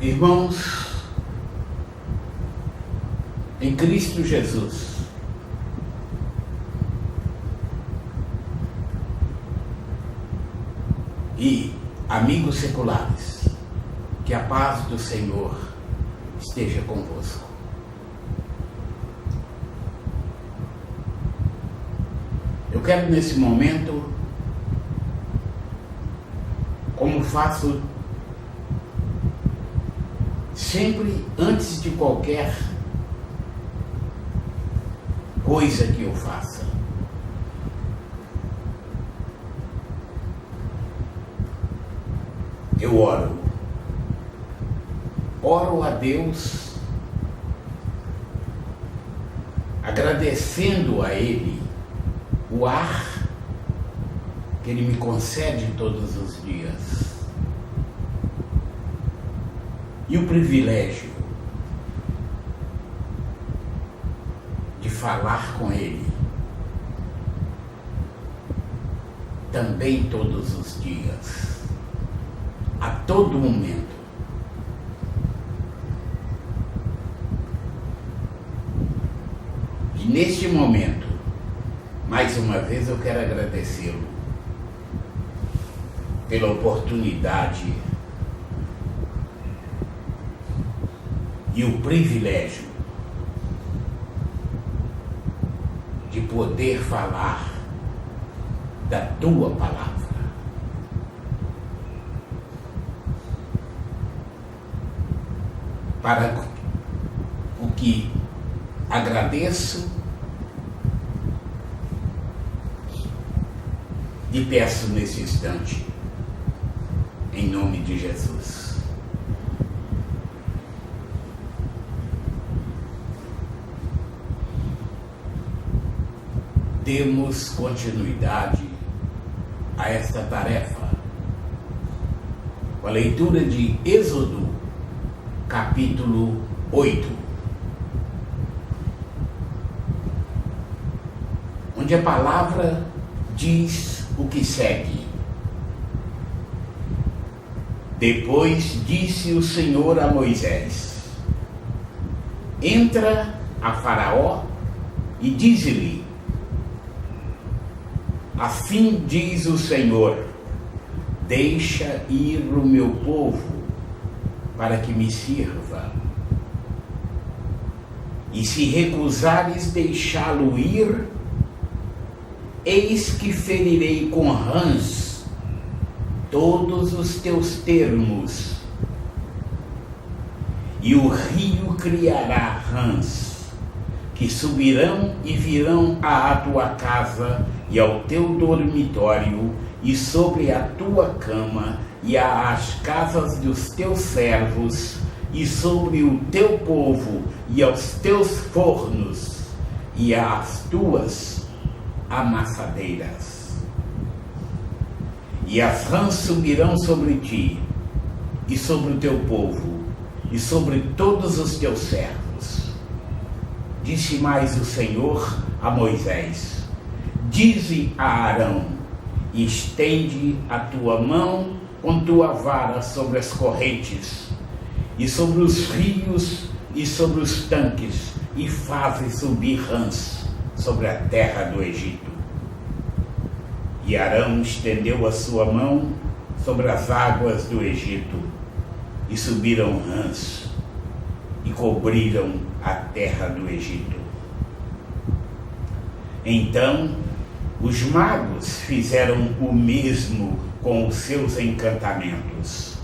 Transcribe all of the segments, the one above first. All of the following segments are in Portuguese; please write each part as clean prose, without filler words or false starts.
Irmãos, em Cristo Jesus, e amigos seculares, que a paz do Senhor esteja convosco. Eu quero nesse momento, como faço sempre antes de qualquer coisa que eu faça, eu oro a Deus, agradecendo a Ele o ar que Ele me concede todos os dias e o privilégio de falar com Ele também todos os dias, a todo momento. E neste momento, mais uma vez eu quero agradecê-lo pela oportunidade e o privilégio de poder falar da tua palavra. Para o que agradeço e peço nesse instante, em nome de Jesus. Demos continuidade a esta tarefa com a leitura de Êxodo, capítulo 8, onde a palavra diz o que segue. Depois disse o Senhor a Moisés: entra a Faraó e dize-lhe: assim diz o Senhor, deixa ir o meu povo para que me sirva. E se recusares deixá-lo ir, eis que ferirei com rãs todos os teus termos, e o rio criará rãs, que subirão e virão à tua casa e ao teu dormitório, e sobre a tua cama, e às casas dos teus servos, e sobre o teu povo, e aos teus fornos, e às tuas amassadeiras. E as rãs subirão sobre ti, e sobre o teu povo, e sobre todos os teus servos. Disse mais o Senhor a Moisés: dize a Arão: estende a tua mão com tua vara sobre as correntes, e sobre os rios, e sobre os tanques, e faze subir rãs sobre a terra do Egito. E Arão estendeu a sua mão sobre as águas do Egito, e subiram rãs, e cobriram a terra do Egito. Então os magos fizeram o mesmo com os seus encantamentos,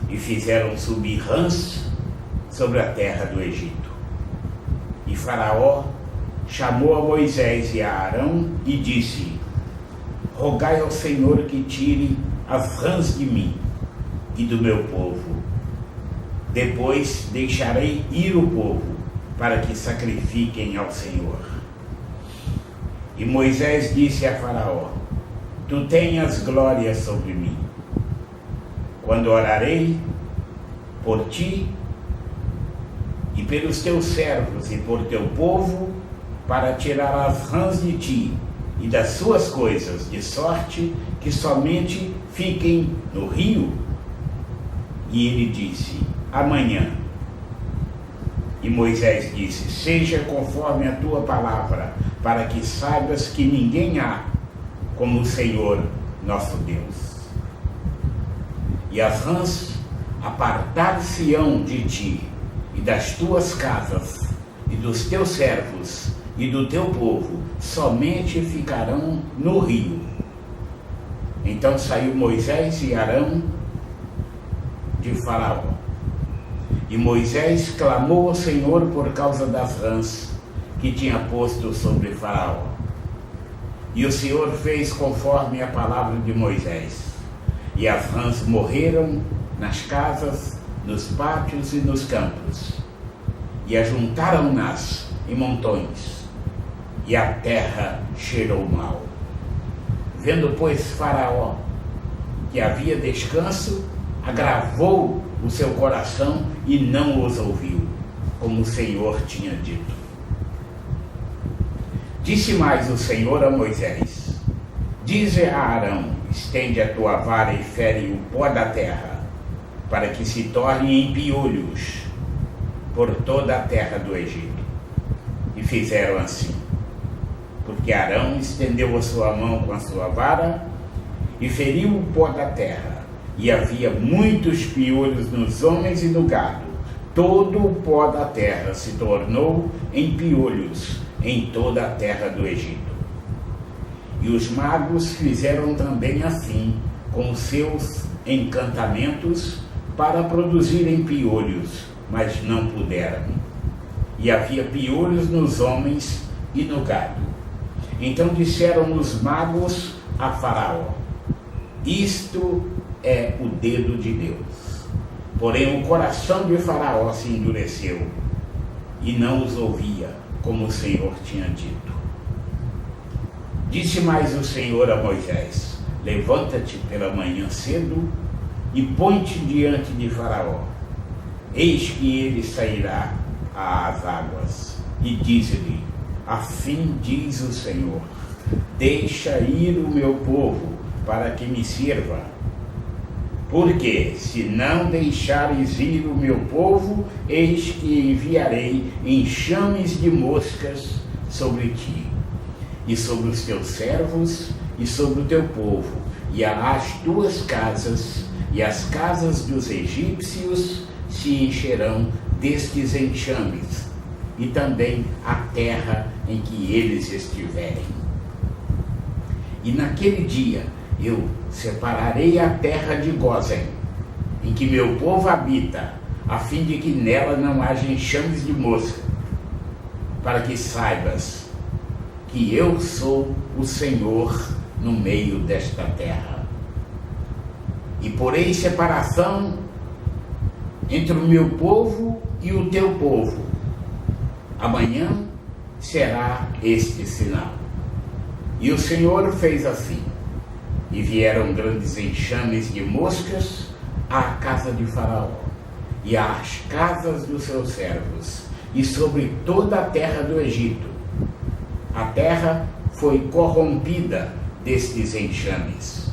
e fizeram subir rãs sobre a terra do Egito. E Faraó chamou a Moisés e a Arão e disse: rogai ao Senhor que tire as rãs de mim e do meu povo. Depois deixarei ir o povo para que sacrifiquem ao Senhor. E Moisés disse a Faraó: tu tenhas glória sobre mim. Quando orarei por ti e pelos teus servos e por teu povo, para tirar as rãs de ti e das suas coisas, de sorte que somente fiquem no rio. E ele disse: amanhã. E Moisés disse: seja conforme a tua palavra, para que saibas que ninguém há como o Senhor nosso Deus. E as rãs apartar-se-ão de ti, e das tuas casas, e dos teus servos, e do teu povo, somente ficarão no rio. Então saiu Moisés e Arão de Faraó. E Moisés clamou ao Senhor por causa das rãs que tinha posto sobre Faraó. E o Senhor fez conforme a palavra de Moisés. E as rãs morreram nas casas, nos pátios e nos campos. E ajuntaram-nas em montões. E a terra cheirou mal. Vendo, pois, Faraó que havia descanso, agravou o seu coração e não os ouviu, como o Senhor tinha dito. Disse mais o Senhor a Moisés: dize a Arão: estende a tua vara e fere o pó da terra, para que se torne em piolhos por toda a terra do Egito. E fizeram assim, porque Arão estendeu a sua mão com a sua vara e feriu o pó da terra, e havia muitos piolhos nos homens e no gado. Todo o pó da terra se tornou em piolhos em toda a terra do Egito. E os magos fizeram também assim com os seus encantamentos para produzirem piolhos, mas não puderam. E havia piolhos nos homens e no gado. Então disseram os magos a Faraó: isto é o dedo de Deus. Porém o coração de Faraó se endureceu e não os ouvia, como o Senhor tinha dito. Disse mais o Senhor a Moisés: levanta-te pela manhã cedo e põe-te diante de Faraó. Eis que ele sairá às águas. E diz-lhe: assim diz o Senhor: deixa ir o meu povo para que me sirva. Porque se não deixares ir o meu povo, eis que enviarei enxames de moscas sobre ti, e sobre os teus servos, e sobre o teu povo, e as tuas casas, e as casas dos egípcios se encherão destes enxames, e também a terra em que eles estiverem. E naquele dia eu separarei a terra de Gósen, em que meu povo habita, a fim de que nela não haja enxames de mosca, para que saibas que eu sou o Senhor no meio desta terra. E porei separação entre o meu povo e o teu povo. Amanhã será este sinal. E o Senhor fez assim. E vieram grandes enxames de moscas à casa de Faraó, e às casas dos seus servos, e sobre toda a terra do Egito. A terra foi corrompida destes enxames.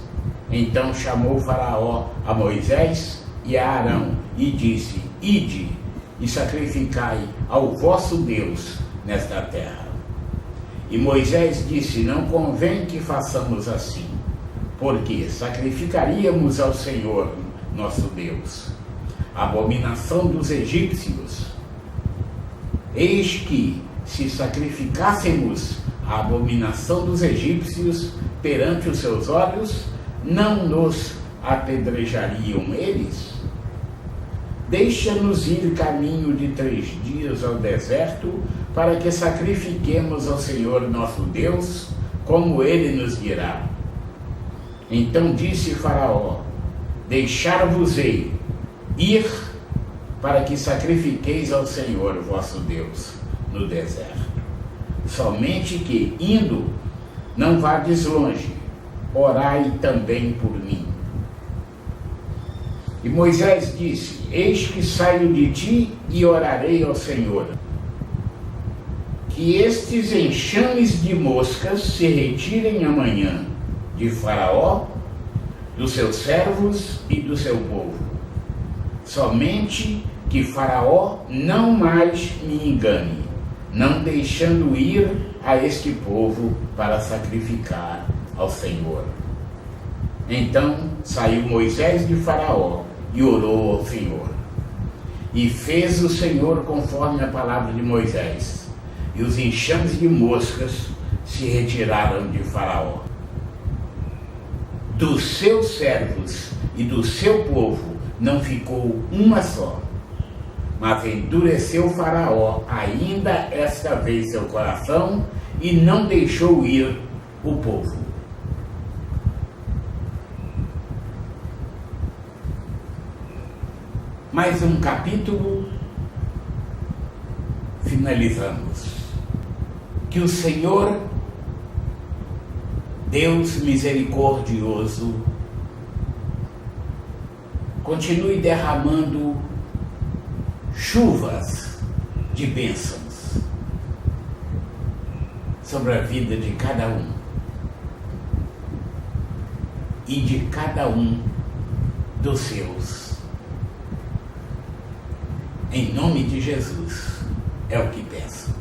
Então chamou Faraó a Moisés e a Arão, e disse: ide e sacrificai ao vosso Deus nesta terra. E Moisés disse: não convém que façamos assim, porque sacrificaríamos ao Senhor nosso Deus a abominação dos egípcios. Eis que, se sacrificássemos a abominação dos egípcios perante os seus olhos, não nos apedrejariam eles? Deixa-nos ir caminho de 3 dias ao deserto, para que sacrifiquemos ao Senhor nosso Deus, como ele nos dirá. Então disse Faraó: deixar-vos-ei ir para que sacrifiqueis ao Senhor vosso Deus no deserto. Somente que, indo, não vades longe, orai também por mim. E Moisés disse: eis que saio de ti e orarei ao Senhor, que estes enxames de moscas se retirem amanhã de Faraó, dos seus servos e do seu povo. somente que Faraó não mais me engane, não deixando ir a este povo para sacrificar ao Senhor. Então saiu Moisés de Faraó e orou ao Senhor. E fez o Senhor conforme a palavra de Moisés, e os enxames de moscas se retiraram de Faraó. Dos seus servos e do seu povo não ficou uma só, mas endureceu Faraó ainda esta vez seu coração e não deixou ir o povo. Mais um capítulo, finalizamos. Que o Senhor, Deus misericordioso, continue derramando chuvas de bênçãos sobre a vida de cada um e de cada um dos seus. Em nome de Jesus, é o que peço.